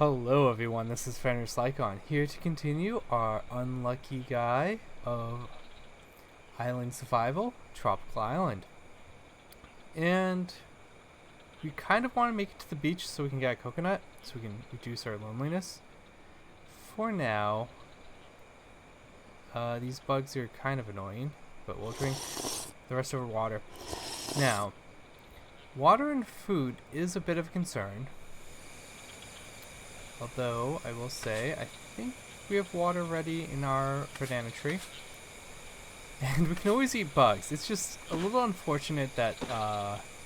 Hello everyone, this is Fenris Lycon here to continue our unlucky guy of island survival, Tropical Island. And we kind of want to make it to the beach so we can get a coconut, so we can reduce our loneliness. For now, these bugs are kind of annoying, but we'll drink the rest of our water. Now, water and food is a bit of a concern. Although, I will say, I think we have water ready in our banana tree. And we can always eat bugs. It's just a little unfortunate that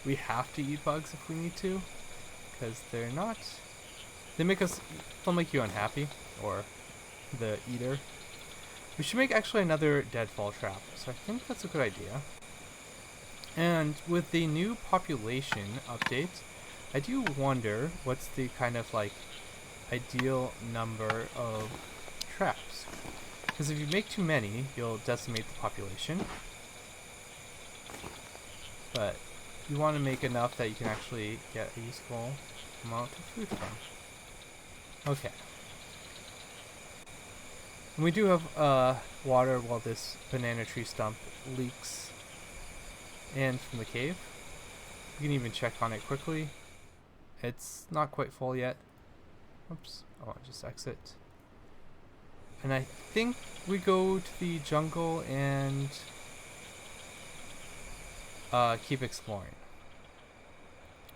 we have to eat bugs if we need to. Because they're not... they'll make you unhappy. Or the eater. We should make actually another deadfall trap. So I think that's a good idea. And with the new population update, I do wonder what's the kind of like ideal number of traps, because if you make too many you'll decimate the population, but you want to make enough that you can actually get a useful amount of food from. Okay, and we do have water while this banana tree stump leaks and from the cave. You can even check on it quickly. It's not quite full yet. Oops. Oh, I'll just exit. And I think we go to the jungle and keep exploring.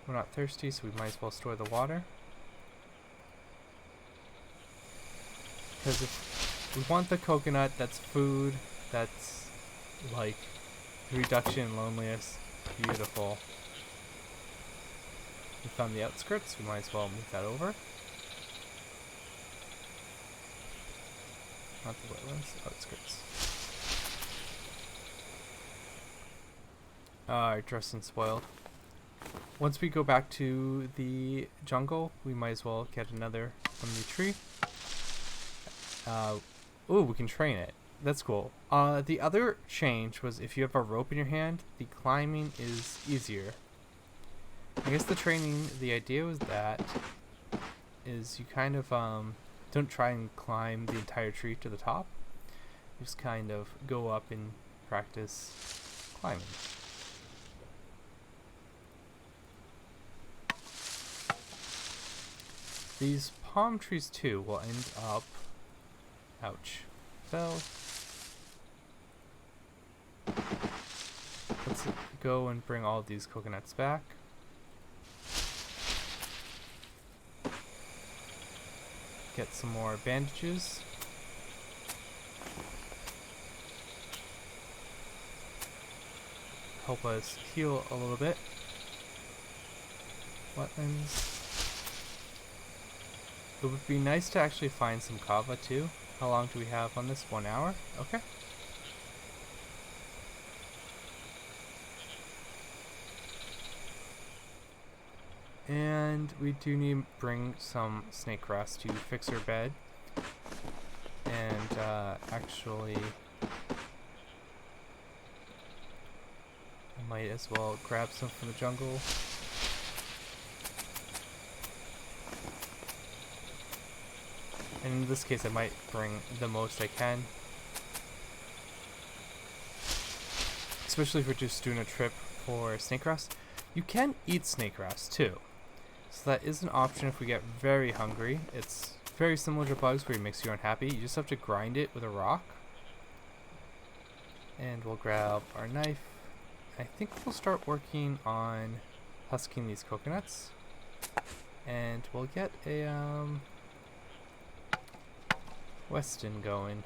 We're not thirsty, so we might as well store the water. Because if we want the coconut, that's food, that's like reduction in loneliness. Beautiful. We found the outskirts, we might as well move that over. Not the wetlands, outskirts. Our dress and spoiled. Once we go back to the jungle, we might as well get another from the tree. Ooh, we can train it. That's cool. The other change was if you have a rope in your hand, the climbing is easier. I guess the idea was that is you kind of don't try and climb the entire tree to the top. Just kind of go up and practice climbing. These palm trees too will end up... ouch. Fell. Let's go and bring all of these coconuts back. Get some more bandages. Help us heal a little bit. Wetlands. It would be nice to actually find some kava too. How long do we have on this? 1 hour? Okay. And we do need to bring some snake grass to fix her bed. And actually, I might as well grab some from the jungle. And in this case, I might bring the most I can. Especially if we're just doing a trip for snake grass. You can eat snake grass too. So that is an option if we get very hungry. It's very similar to bugs where it makes you unhappy. You just have to grind it with a rock. And we'll grab our knife. I think we'll start working on husking these coconuts. And we'll get a Weston going.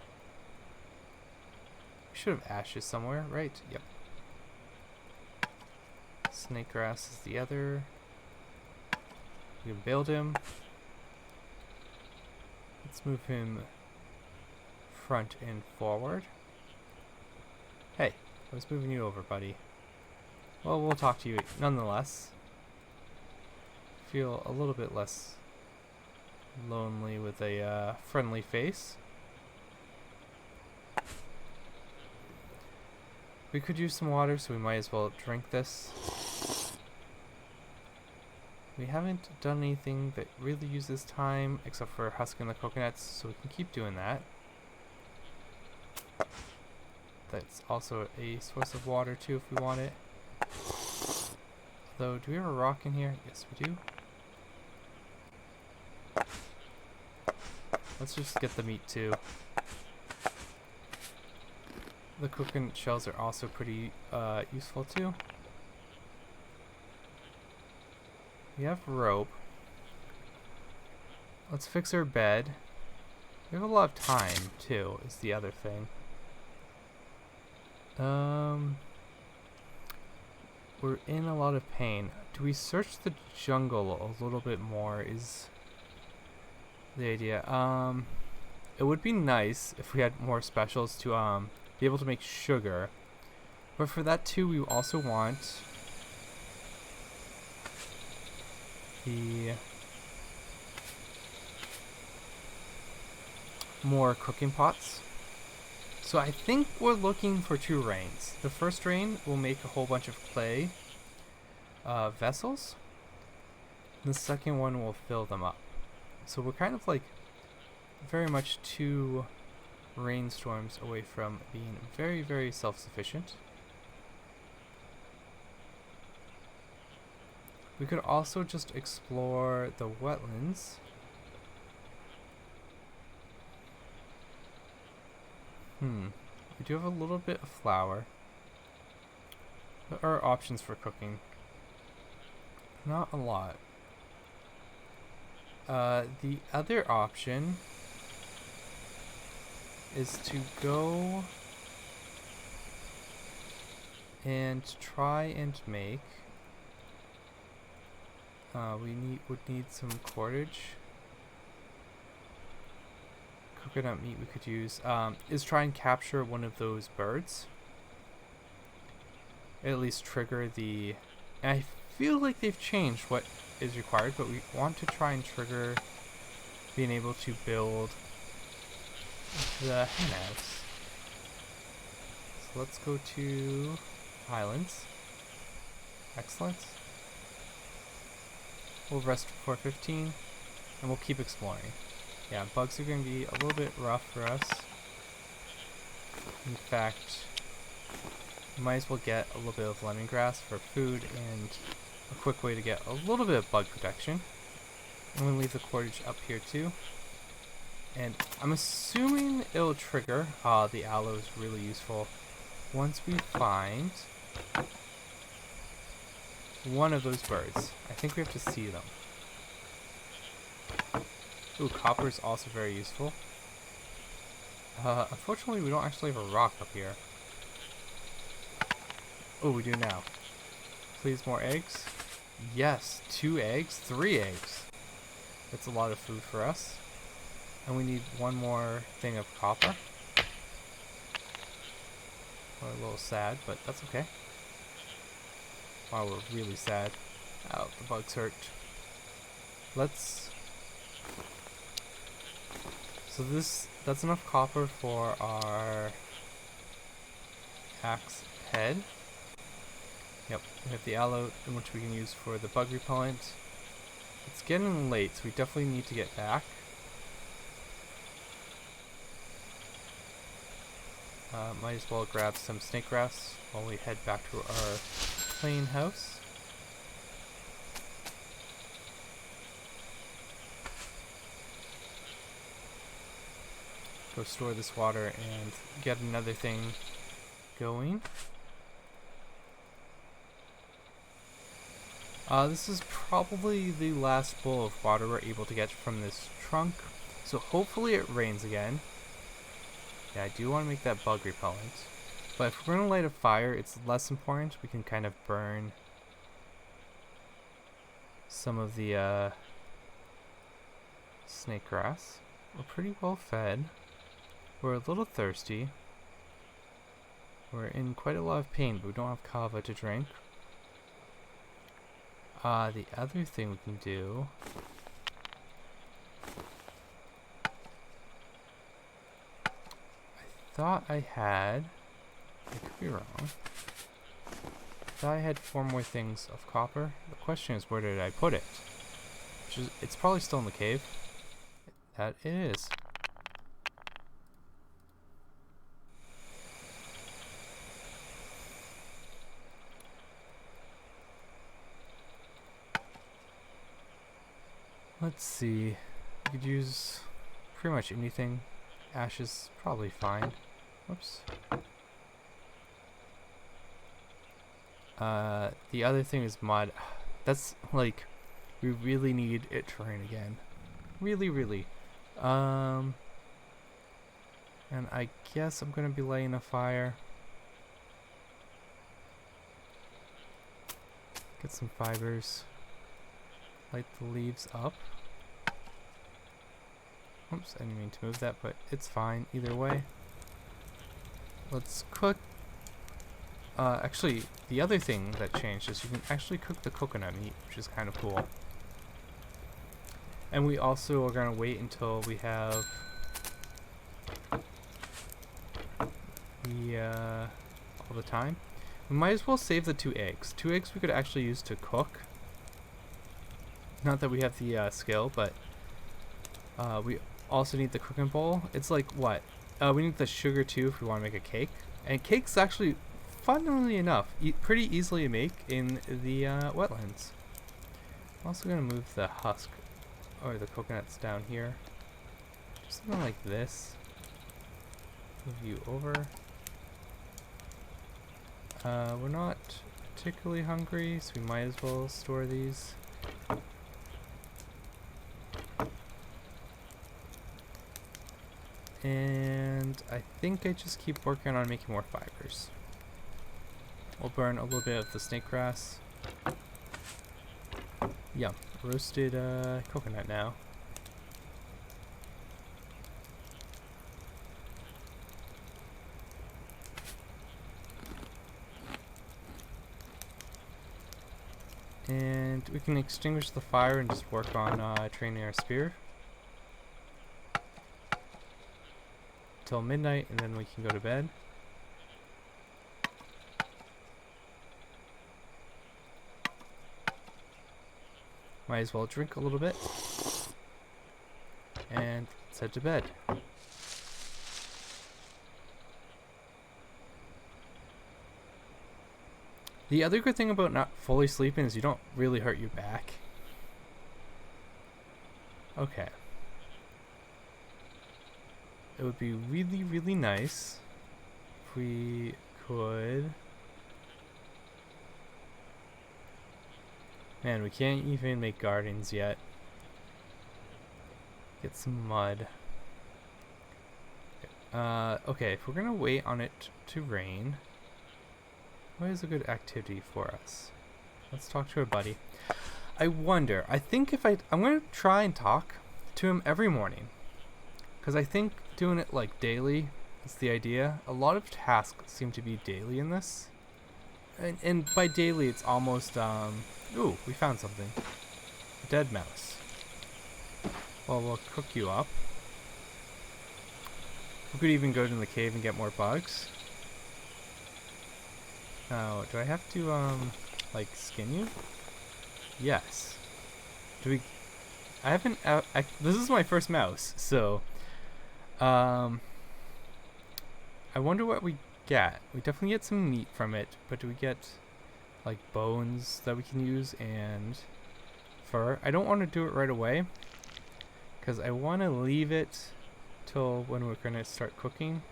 We should have ashes somewhere, right? Yep. Snake grass is the other. We can build him. Let's move him front and forward. Hey, I was moving you over, buddy. Well, we'll talk to you nonetheless. Feel a little bit less lonely with a friendly face. We could use some water, so we might as well drink this. We haven't done anything that really uses time except for husking the coconuts, so we can keep doing that. That's also a source of water too if we want it. Though, do we have a rock in here? Yes, we do. Let's just get the meat too. The coconut shells are also pretty useful too. We have rope. Let's fix our bed. We have a lot of time too, is the other thing. We're in a lot of pain. Do we search the jungle a little bit more is the idea. It would be nice if we had more specials to be able to make sugar. But for that too, we also want the more cooking pots. So I think we're looking for 2 rains. The first rain will make a whole bunch of clay vessels. The second one will fill them up. So we're kind of like very much 2 rainstorms away from being very, very self-sufficient. We could also just explore the wetlands. We do have a little bit of flour. What are options for cooking? Not a lot. The other option is to go and try and make. Would need some cordage. Coconut meat we could use. Is try and capture one of those birds. At least trigger the. And I feel like they've changed what is required, but we want to try and trigger being able to build the hen house. So let's go to islands. Excellent. We'll rest before 15, and we'll keep exploring. Yeah, bugs are going to be a little bit rough for us. In fact, we might as well get a little bit of lemongrass for food and a quick way to get a little bit of bug protection. I'm going to leave the cordage up here too. And I'm assuming it'll trigger. The aloe is really useful. Once we find one of those birds. I think we have to see them. Ooh, copper is also very useful. Unfortunately, we don't actually have a rock up here. Oh, we do now. Please, more eggs. Yes, 2 eggs, 3 eggs. That's a lot of food for us. And we need one more thing of copper. We're a little sad, but that's okay. Wow, we're really sad. Ow, the bugs hurt. Let's... So that's enough copper for our axe head. Yep, we have the aloe, which we can use for the bug repellent. It's getting late, so we definitely need to get back. Might as well grab some snake grass while we head back to our plain house. Go store this water and get another thing going. This is probably the last bowl of water we're able to get from this trunk, so hopefully it rains again. Yeah, I do want to make that bug repellent. But if we're going to light a fire, it's less important. We can kind of burn some of the snake grass. We're pretty well fed. We're a little thirsty. We're in quite a lot of pain, but we don't have kava to drink. The other thing we can do... I thought I had... I could be wrong. thought I had 4 more things of copper. The question is, where did I put it? It's probably still in the cave. That it is. Let's see. You could use pretty much anything. Ash is probably fine. Whoops. The other thing is mud. That's like, we really need it to rain again. Really, really. And I guess I'm gonna be laying a fire. Get some fibers. Light the leaves up. Oops, I didn't mean to move that, but it's fine either way. Let's cook. Actually, the other thing that changed is you can actually cook the coconut meat, which is kind of cool. And we also are going to wait until we have all the time. We might as well save the 2 eggs. 2 eggs we could actually use to cook. Not that we have the skill, but we also need the cooking bowl. It's like what? We need the sugar too if we want to make a cake. And cake's actually, funnily enough, pretty easily to make in the wetlands. I'm also going to move the husk or the coconuts down here. Something like this. Move you over. We're not particularly hungry, so we might as well store these. And I think I just keep working on making more fibers. We'll burn a little bit of the snake grass. Yum. Roasted coconut now. And we can extinguish the fire and just work on training our spear. Till midnight, and then we can go to bed. Might as well drink a little bit. And let's head to bed. The other good thing about not fully sleeping is you don't really hurt your back. Okay. It would be really, really nice if we could... Man, we can't even make gardens yet. Get some mud. Okay, if we're gonna wait on it to rain, what is a good activity for us? Let's talk to our buddy. I wonder, I think if I'm gonna try and talk to him every morning. Because I think doing it like daily is the idea. A lot of tasks seem to be daily in this. And by daily it's almost, ooh, we found something. A dead mouse. Well, we'll cook you up. We could even go to the cave and get more bugs. Now, do I have to, like, skin you? Yes. Do we... I haven't... this is my first mouse, so... I wonder what we get. We definitely get some meat from it, but do we get, like, bones that we can use and fur? I don't want to do it right away, because I want to leave it till when we're going to start cooking.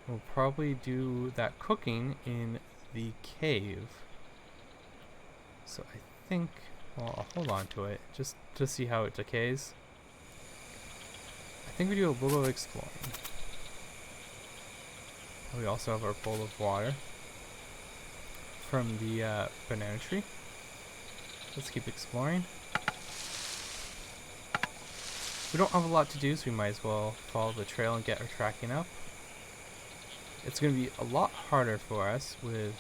We'll probably do that cooking in the cave. So I think, well, I'll hold on to it just to see how it decays. I think we do a little exploring. We also have our bowl of water from the banana tree. Let's keep exploring. We don't have a lot to do, so we might as well follow the trail and get our tracking up. It's going to be a lot harder for us with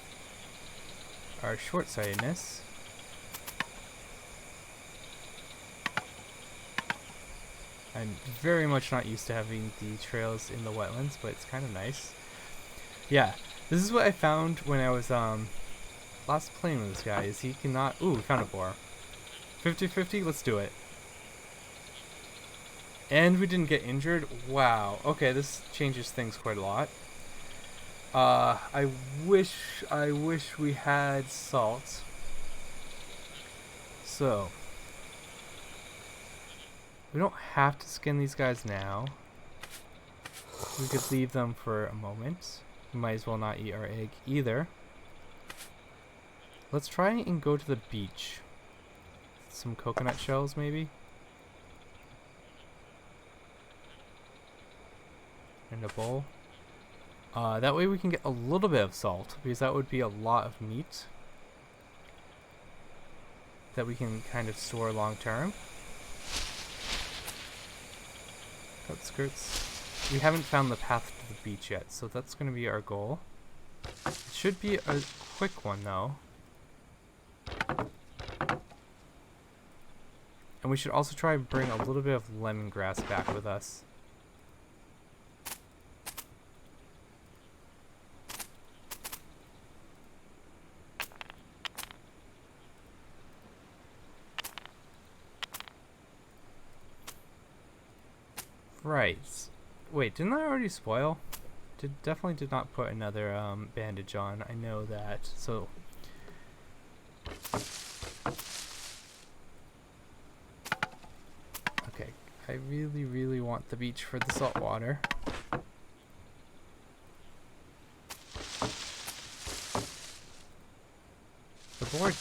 our short-sightedness. I'm very much not used to having the trails in the wetlands, but it's kind of nice. Yeah, this is what I found when I was last plane with this guy is he cannot... Ooh, we found a boar. 50-50, let's do it. And we didn't get injured. Wow. Okay, this changes things quite a lot. I wish we had salt. So, we don't have to skin these guys now. We could leave them for a moment. We might as well not eat our egg either. Let's try and go to the beach. Some coconut shells, maybe? And a bowl. That way we can get a little bit of salt, because that would be a lot of meat that we can kind of store long term. Outskirts. We haven't found the path to the beach yet, so that's going to be our goal. It should be a quick one, though. And we should also try and bring a little bit of lemongrass back with us. Right. Wait, didn't I already spoil? Definitely did not put another bandage on. I know that. So okay, I really want the beach for the salt water. The board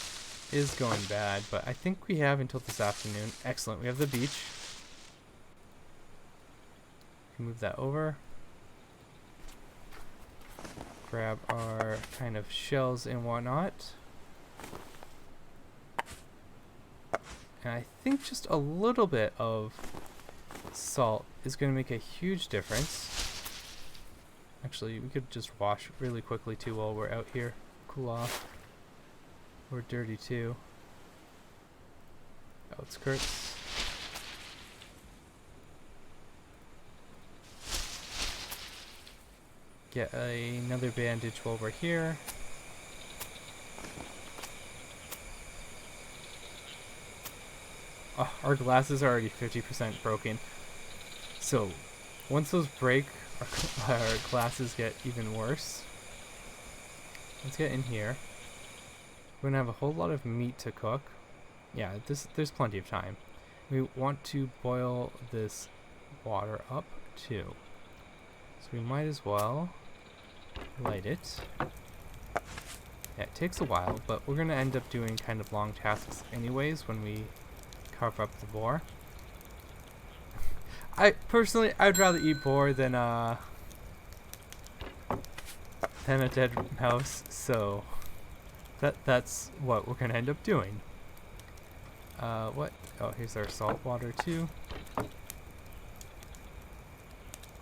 is going bad, but I think we have until this afternoon. Excellent. We have the beach. Move that over. Grab our kind of shells and whatnot. And I think just a little bit of salt is going to make a huge difference. Actually, we could just wash really quickly too while we're out here. Cool off. We're dirty too. Outskirts. Get another bandage while we're here. Oh, our glasses are already 50% broken. So, once those break, our glasses get even worse. Let's get in here. We're gonna have a whole lot of meat to cook. Yeah, there's plenty of time. We want to boil this water up too. So we might as well light it. Yeah, it takes a while, but we're going to end up doing kind of long tasks anyways when we carve up the boar. I'd rather eat boar than a dead mouse, so that's what we're going to end up doing. What? Oh, here's our salt water too.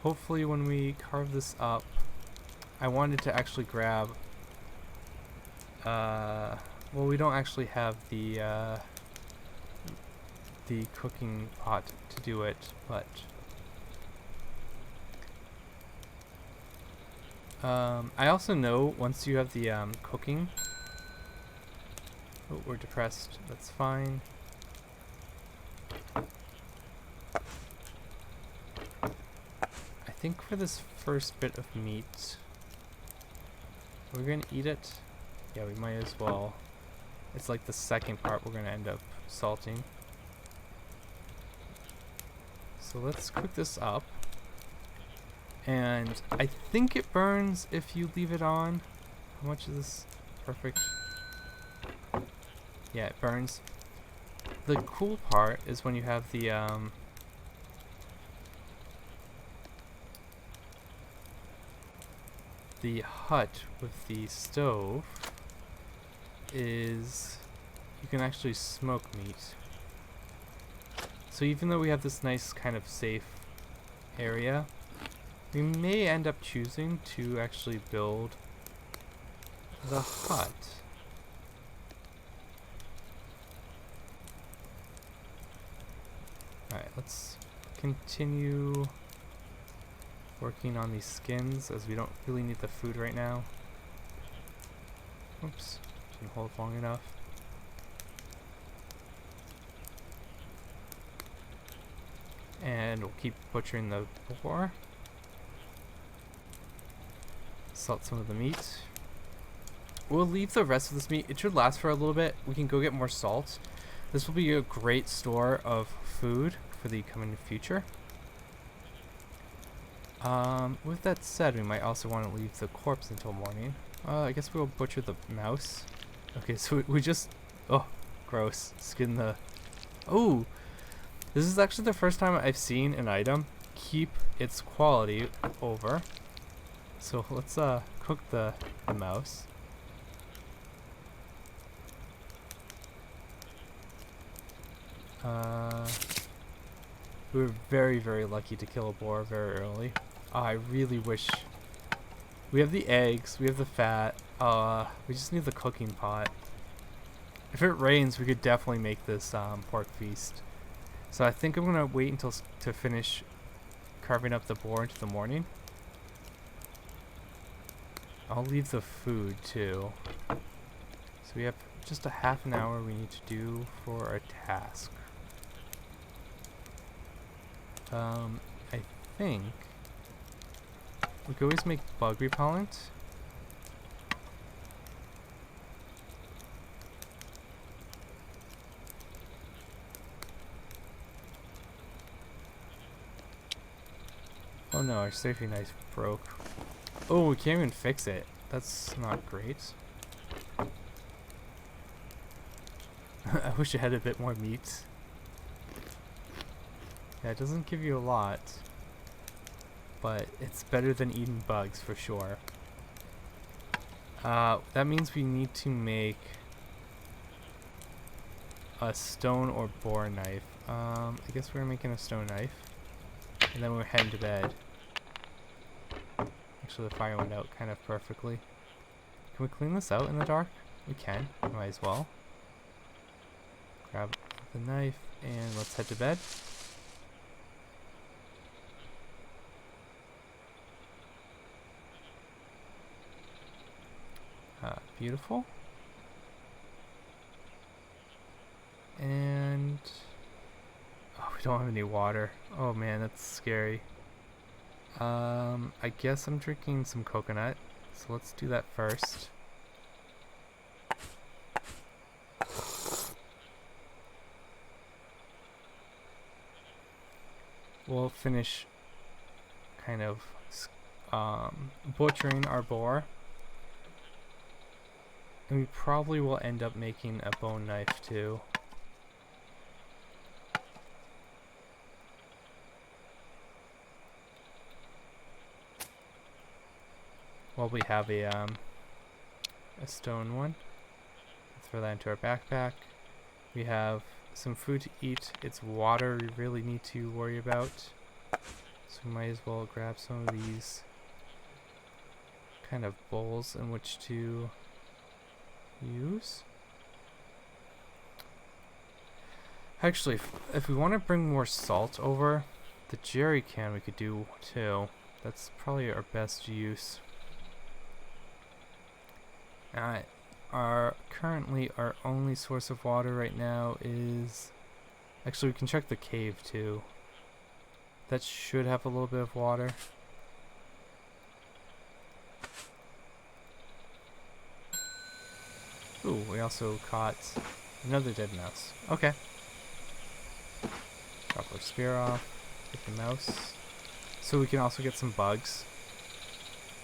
Hopefully when we carve this up, I wanted to actually grab, well, we don't actually have the cooking pot to do it, but I also know once you have the cooking, oh, we're depressed, that's fine. I think for this first bit of meat, we're gonna eat it. Yeah, we might as well. It's like the second part we're gonna end up salting. So let's cook this up. And I think it burns if you leave it on. How much is this? Perfect. Yeah, it burns. The cool part is when you have the hut with the stove is you can actually smoke meat. So even though we have this nice kind of safe area, we may end up choosing to actually build the hut. Alright, let's continue working on these skins as we don't really need the food right now. Oops, can hold long enough. And we'll keep butchering the boar. Salt some of the meat. We'll leave the rest of this meat. It should last for a little bit. We can go get more salt. This will be a great store of food for the coming future. With that said, we might also want to leave the corpse until morning. I guess we'll butcher the mouse. Okay, so we just... Oh, gross. Skin the... Oh! This is actually the first time I've seen an item keep its quality over. So let's cook the mouse. We were very, very lucky to kill a boar very early. I really wish... We have the eggs, we have the fat, we just need the cooking pot. If it rains, we could definitely make this pork feast. So I think I'm gonna wait until to finish carving up the boar into the morning. I'll leave the food too. So we have just a half an hour we need to do for a task. I think we could always make bug repellent. Oh no, our safety knife broke. Oh, we can't even fix it. That's not great. I wish it had a bit more meat. Yeah, it doesn't give you a lot, but it's better than eating bugs for sure. That means we need to make a stone or boar knife. I guess we're making a stone knife, and then we're heading to bed. Actually, the fire went out kind of perfectly. Can we clean this out in the dark? We can. Might as well. Grab the knife and let's head to bed. Beautiful. And oh, we don't have any water. Oh man, that's scary. I guess I'm drinking some coconut, so let's do that first. We'll finish kind of butchering our boar. And we probably will end up making a bone knife too. Well, we have a stone one. Let's throw that into our backpack. We have some food to eat. It's water we really need to worry about. So we might as well grab some of these kind of bowls in which to use. Actually, if we want to bring more salt over, the jerry can we could do too. That's probably our best use. Currently our only source of water right now is... Actually, we can check the cave too. That should have a little bit of water. Ooh, we also caught another dead mouse. Okay. Drop our spear off. Get the mouse. So we can also get some bugs.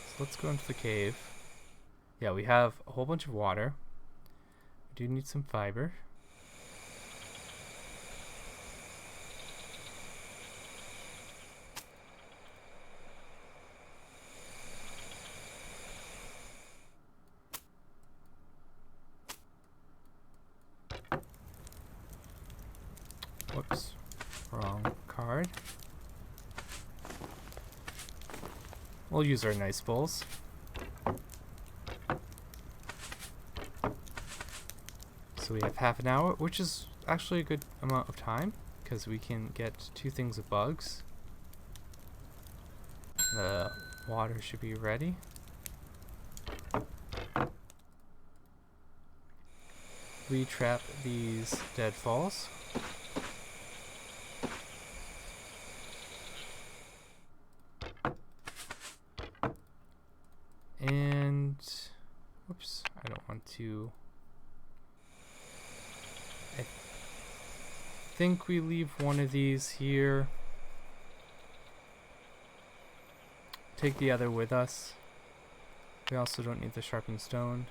So let's go into the cave. Yeah, we have a whole bunch of water. We do need some fiber. Whoops, wrong card. We'll use our nice bowls. So we have half an hour, which is actually a good amount of time, because we can get 2 things of bugs. The water should be ready. retrap these deadfalls. And whoops, I don't want to. I think we leave one of these here. Take the other with us. We also don't need the sharpened stone.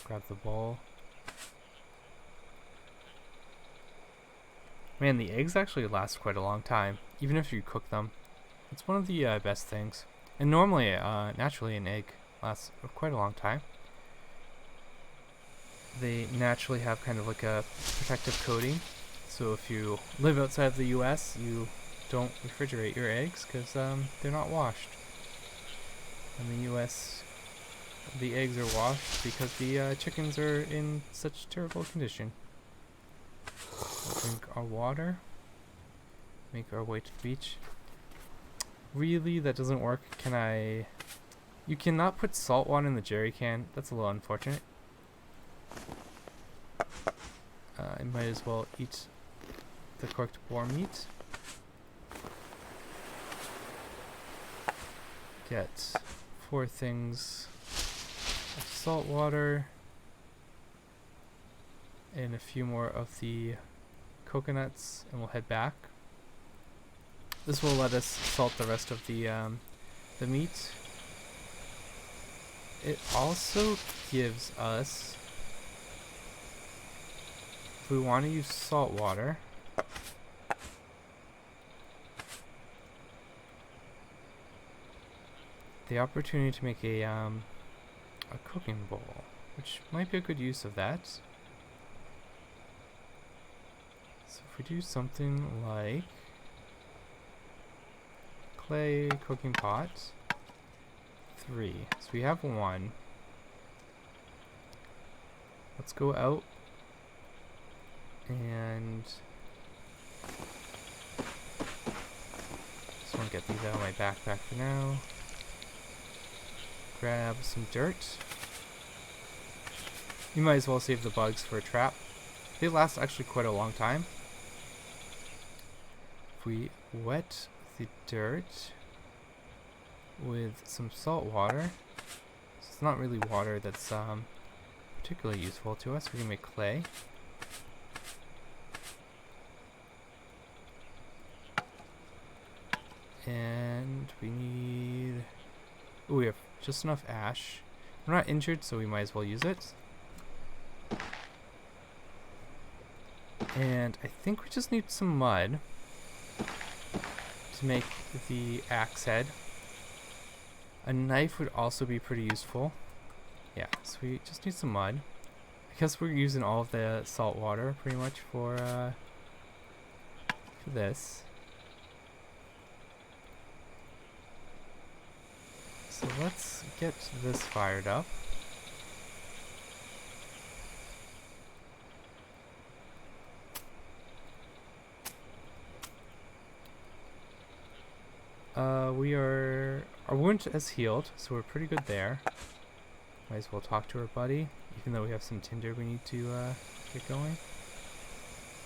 Grab the ball. Man, the eggs actually last quite a long time, even if you cook them. It's one of the best things. And normally, naturally, an egg lasts quite a long time. They naturally have kind of like a protective coating. So if you live outside of the US, you don't refrigerate your eggs because they're not washed. In the US, the eggs are washed because the chickens are in such terrible condition. We'll drink our water. Make our way to the beach. Really, that doesn't work. Can I... You cannot put salt water in the jerry can. That's a little unfortunate. I might as well eat the cooked boar meat. Get 4 things of salt water and a few more of the coconuts, and we'll head back. This will let us salt the rest of the meat. It also gives us, if we want to use salt water, the opportunity to make a cooking bowl, which might be a good use of that. So if we do something like clay cooking pot, 3. So we have 1. Let's go out and just want to get these out of my backpack for now. Grab some dirt. You might as well save the bugs for a trap. They last actually quite a long time. If we wet the dirt with some salt water, so it's not really water that's particularly useful to us. We can make clay. And we need... Ooh, we have just enough ash. We're not injured, so we might as well use it. And I think we just need some mud to make the axe head. A knife would also be pretty useful. Yeah, so we just need some mud. I guess we're using all of the salt water pretty much for this. So let's get this fired up. Our wound has healed, so we're pretty good there. Might as well talk to our buddy, even though we have some tinder we need to get going.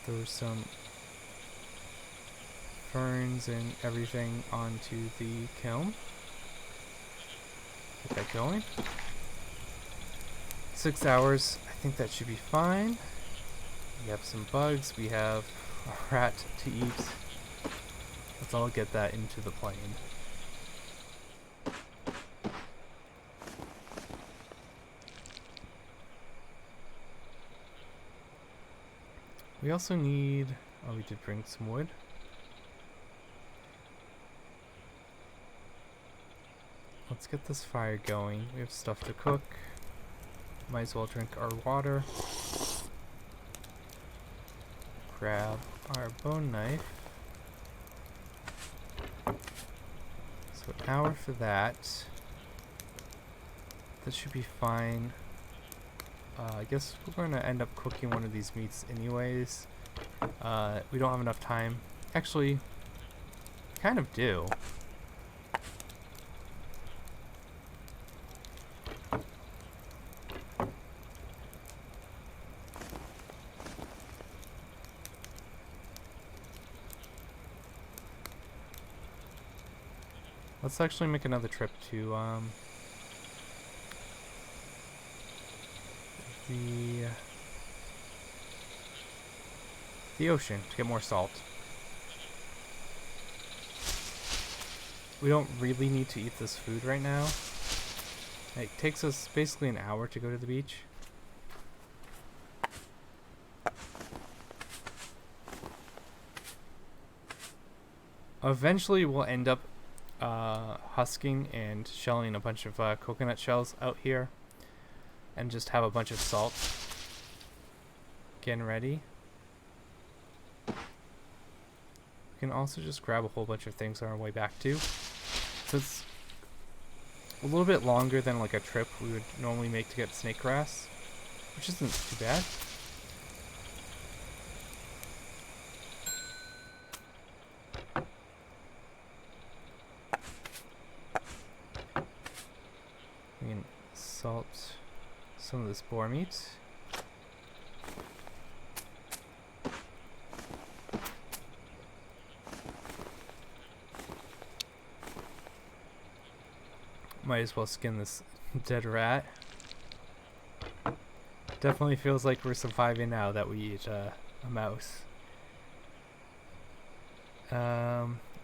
Throw some ferns and everything onto the kiln. Get that going. 6 hours, I think that should be fine. We have some bugs, we have a rat to eat. Let's all get that into the plane. We also need... Oh, we did bring some wood. Let's get this fire going. We have stuff to cook. Might as well drink our water. Grab our bone knife. So an hour for that. That should be fine. I guess we're going to end up cooking one of these meats anyways. We don't have enough time. Actually, kind of do. Let's actually make another trip to the ocean to get more salt. We don't really need to eat this food right now. It takes us basically an hour to go to the beach. Eventually we'll end up husking and shelling a bunch of coconut shells out here and just have a bunch of salt getting ready. We can also just grab a whole bunch of things on our way back too. So it's a little bit longer than like a trip we would normally make to get snake grass, which isn't too bad. We can salt some of this boar meat. Might as well skin this dead rat. Definitely feels like we're surviving now that we eat a mouse.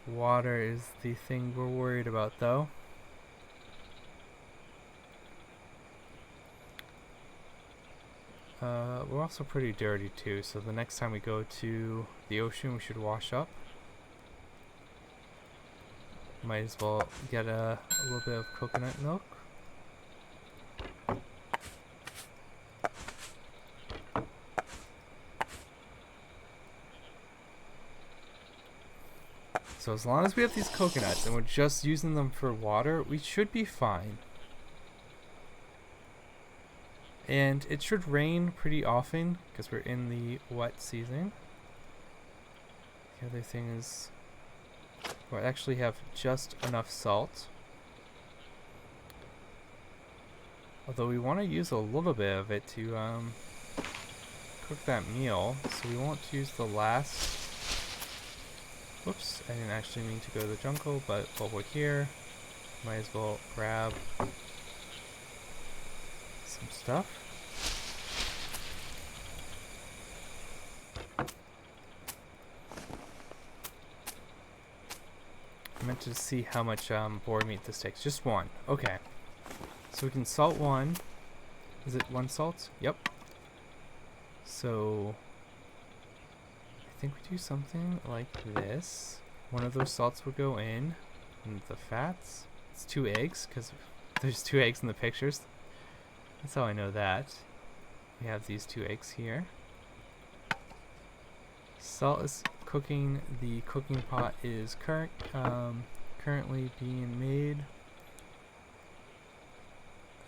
Water is the thing we're worried about though. We're also pretty dirty too, so the next time we go to the ocean we should wash up. Might as well get a little bit of coconut milk. So as long as we have these coconuts and we're just using them for water, we should be fine. And it should rain pretty often because we're in the wet season. The other thing is we actually have just enough salt. Although we want to use a little bit of it to cook that meal, so we won't use the last. Whoops, I didn't actually mean to go to the jungle, but while we're here, might as well grab some stuff. I meant to see how much boar meat this takes. Just one. Okay. So we can salt one. Is it one salt? Yep. So I think we do something like this. One of those salts will go in, and the fats. It's 2 eggs because there's 2 eggs in the pictures. That's how I know that. We have these 2 eggs here. Salt is cooking. The cooking pot is currently being made.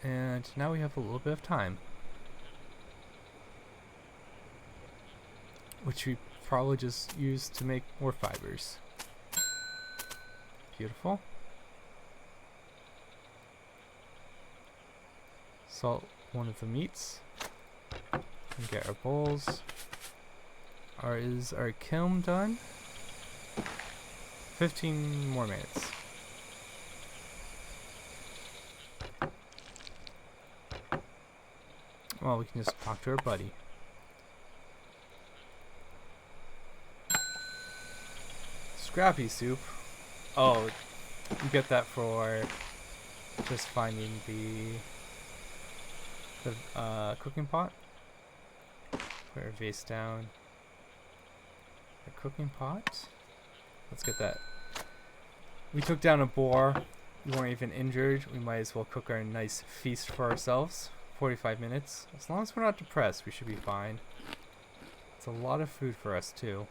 And now we have a little bit of time, which we probably just use to make more fibers. Beautiful. Salt one of the meats and get our bowls. Is our kiln done? 15 more minutes. Well, we can just talk to our buddy. Scrappy soup. Oh, you get that for just finding the cooking pot. Put our vase down. A cooking pot. Let's get that. We took down a boar. We weren't even injured. We might as well cook our nice feast for ourselves. 45 minutes. As long as we're not depressed, we should be fine. It's a lot of food for us too.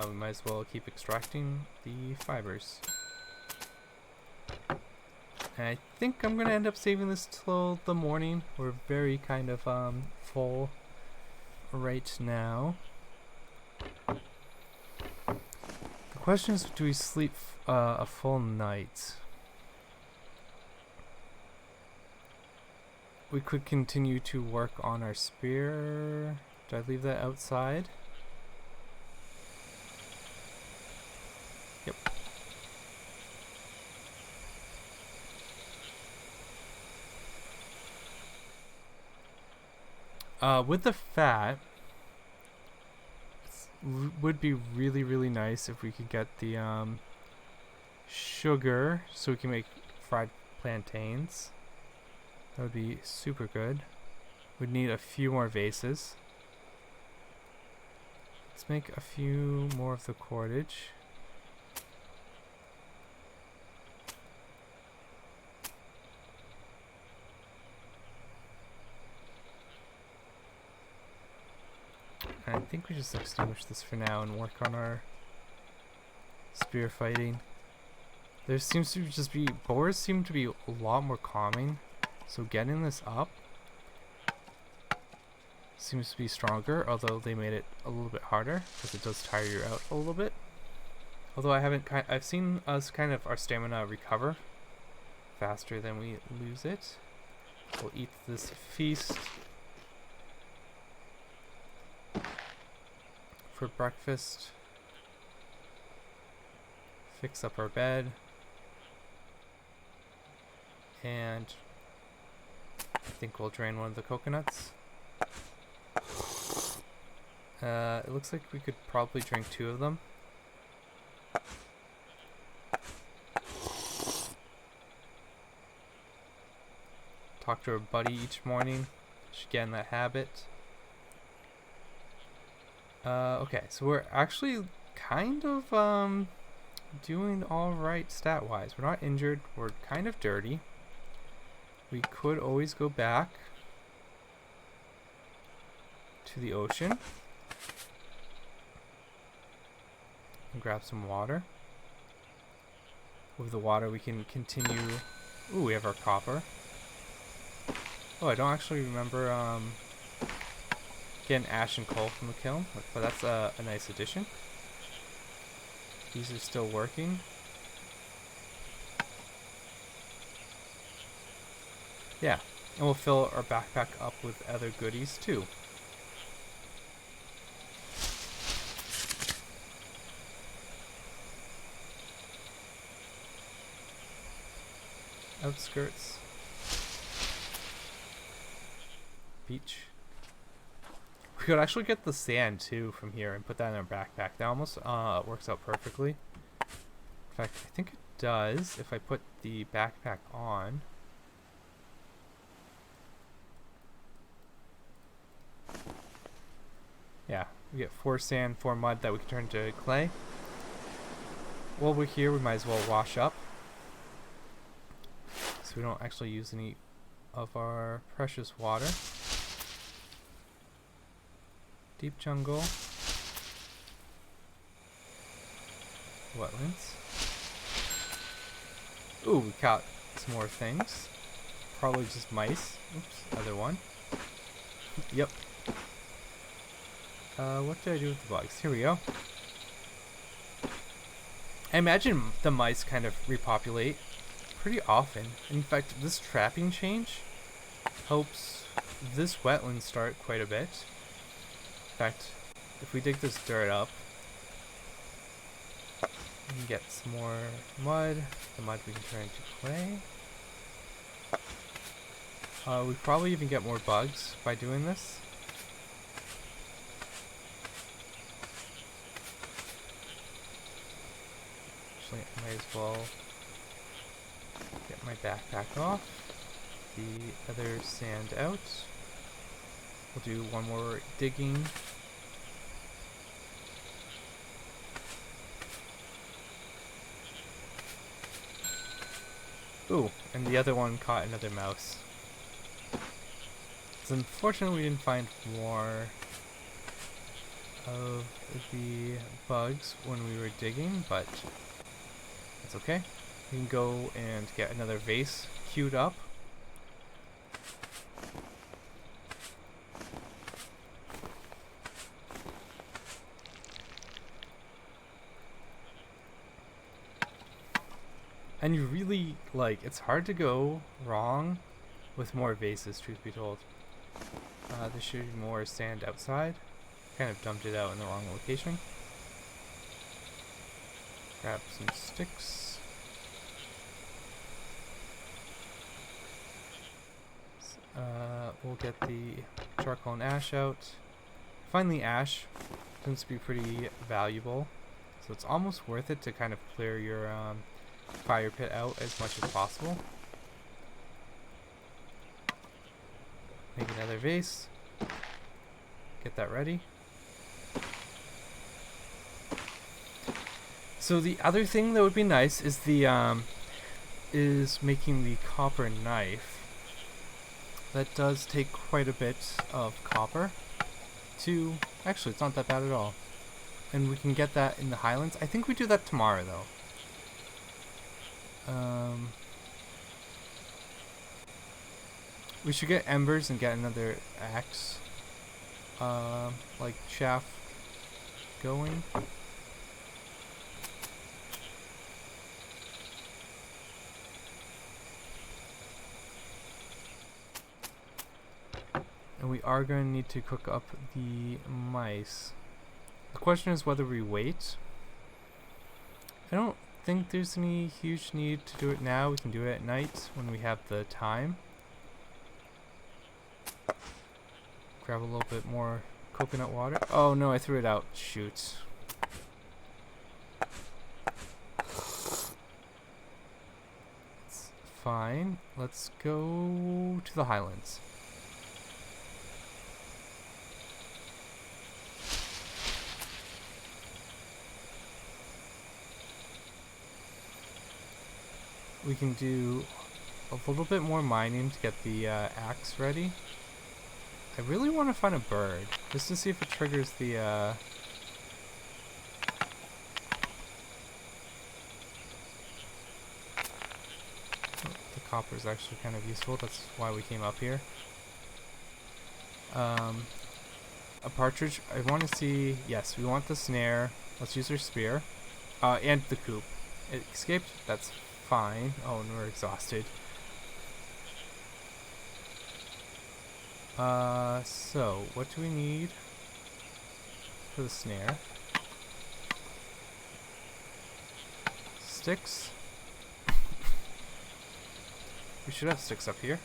We might as well keep extracting the fibers. And I think I'm gonna end up saving this till the morning. We're very kind of full right now. The question is, do we sleep a full night? We could continue to work on our spear. Do I leave that outside? Yep. With the fat, would be really, really nice if we could get the sugar so we can make fried plantains. That would be super good. We'd need a few more vases. Let's make a few more of the cordage. And I think we just extinguish this for now and work on our spear fighting. There seems to just be, boars seem to be a lot more calming, so getting this up seems to be stronger, although they made it a little bit harder because it does tire you out a little bit. Although I've seen us kind of our stamina recover faster than we lose it. We'll eat this feast for breakfast. Fix up our bed. And I think we'll drain one of the coconuts. It looks like we could probably drink 2 of them. Talk to our buddy each morning. Should get in that habit. Okay, so we're actually kind of doing alright stat-wise. We're not injured. We're kind of dirty. We could always go back to the ocean and grab some water. With the water we can continue. Ooh, we have our copper. Oh, I don't actually remember getting ash and coal from the kiln, but that's a nice addition. These are still working. Yeah, and we'll fill our backpack up with other goodies too. Outskirts. Beach. We could actually get the sand too from here and put that in our backpack. That almost works out perfectly. In fact, I think it does if I put the backpack on. Yeah, we get 4 sand, 4 mud that we can turn into clay. While we're here, we might as well wash up, so we don't actually use any of our precious water. Deep jungle. Wetlands. Ooh, we caught some more things. Probably just mice. Oops, other one. Yep. What did I do with the bugs? Here we go. I imagine the mice kind of repopulate pretty often. In fact, this trapping change helps this wetland start quite a bit. In fact, if we dig this dirt up, we can get some more mud. The mud we can turn into clay. We probably even get more bugs by doing this. Actually, I might as well get my backpack off. The other sand out. We'll do one more digging. Ooh, and the other one caught another mouse. It's unfortunate we didn't find more of the bugs when we were digging, but it's okay. We can go and get another vase queued up. And you really, like, it's hard to go wrong with more vases, truth be told. There should be more sand outside. Kind of dumped it out in the wrong location. Grab some sticks. We'll get the charcoal and ash out. Finally, ash tends to be pretty valuable, so it's almost worth it to kind of clear your fire pit out as much as possible. Make another vase. Get that ready. So the other thing that would be nice is making the copper knife. That does take quite a bit of copper to... Actually, it's not that bad at all. And we can get that in the Highlands. I think we do that tomorrow, though. We should get embers and get another axe, like shaft going. And we are going to need to cook up the mice. The question is whether we wait. I don't think there's any huge need to do it now. We can do it at night when we have the time. Grab a little bit more coconut water. Oh no, I threw it out. Shoot. It's fine. Let's go to the Highlands. We can do a little bit more mining to get the axe ready. I really want to find a bird, just to see if it triggers the copper is actually kind of useful. That's why we came up here. A partridge. I want to see... Yes, we want the snare. Let's use our spear. And the coop. It escaped. That's fine. Oh, and we're exhausted. So, what do we need for the snare? Sticks. We should have sticks up here.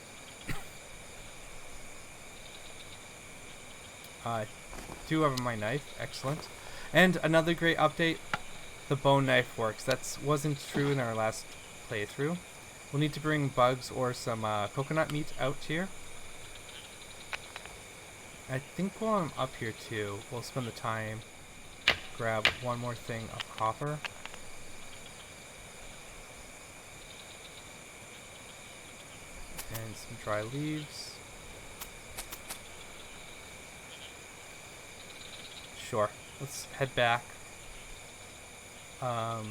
I do have my knife. Excellent. And another great update. The bone knife works. That wasn't true in our last playthrough. We'll need to bring bugs or some coconut meat out here. I think while I'm up here too, we'll spend the time, grab one more thing of copper. And some dry leaves. Sure, let's head back. Go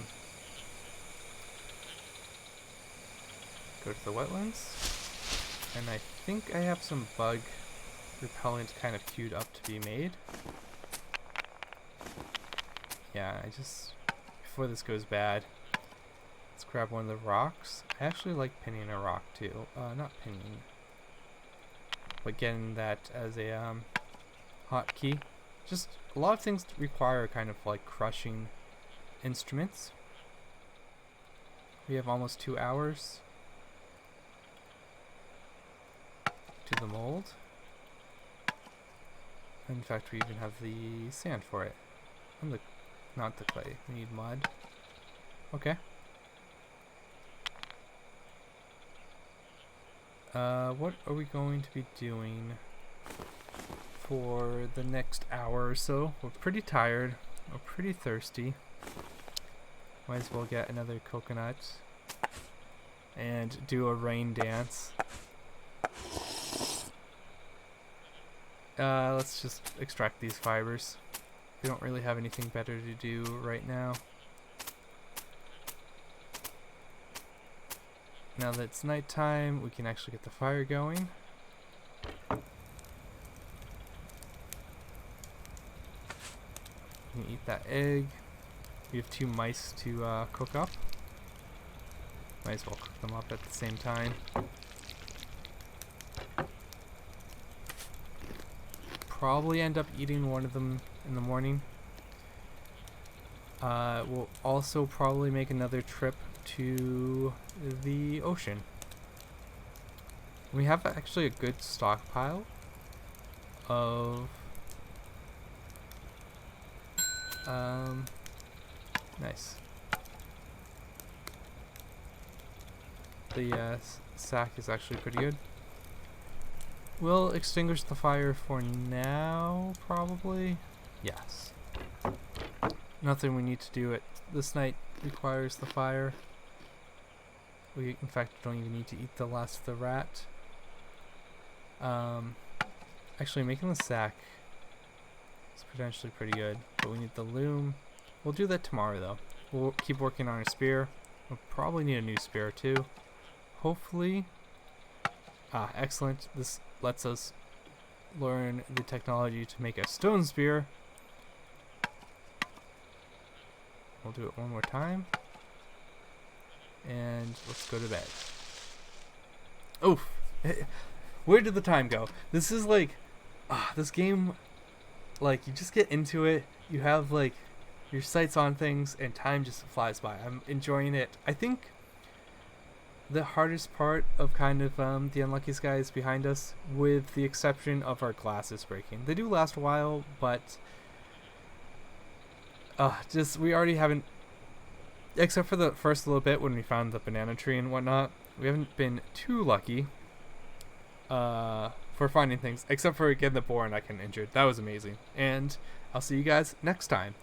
to the wetlands. And I think I have some bug repellent kind of queued up to be made. Yeah, before this goes bad, let's grab one of the rocks. I actually like pinning a rock too. Not pinning, but getting that as a hotkey. Just a lot of things require kind of like crushing instruments. We have almost 2 hours to the mold. In fact, we even have the sand for it. And not the clay. We need mud. Okay. What are we going to be doing for the next hour or so? We're pretty tired. We're pretty thirsty. Might as well get another coconut and do a rain dance. Let's just extract these fibers. We don't really have anything better to do right now. Now that it's nighttime, we can actually get the fire going. We can eat that egg. We have 2 mice to cook up. Might as well cook them up at the same time. probably end up eating one of them in the morning. We'll also probably make another trip to the ocean. We have actually a good stockpile of nice. The sack is actually pretty good. We'll extinguish the fire for now, probably. Yes. Nothing we need to do it this night requires the fire. We, in fact, don't even need to eat the last of the rat. Actually, making the sack is potentially pretty good, but we need the loom. We'll do that tomorrow, though. We'll keep working on our spear. We'll probably need a new spear, too. Hopefully. Excellent. This lets us learn the technology to make a stone spear. We'll do it one more time. And let's go to bed. Oof. Where did the time go? This is like, this game, like, you just get into it, you have, like, your sights on things, and time just flies by. I'm enjoying it. I think the hardest part of kind of the unlucky skies behind us, with the exception of our glasses breaking. They do last a while, but just, we already haven't, except for the first little bit when we found the banana tree and whatnot, we haven't been too lucky for finding things, except for, again, the boar and I getting injured. That was amazing. And I'll see you guys next time.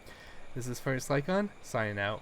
This is First Lycon, signing out.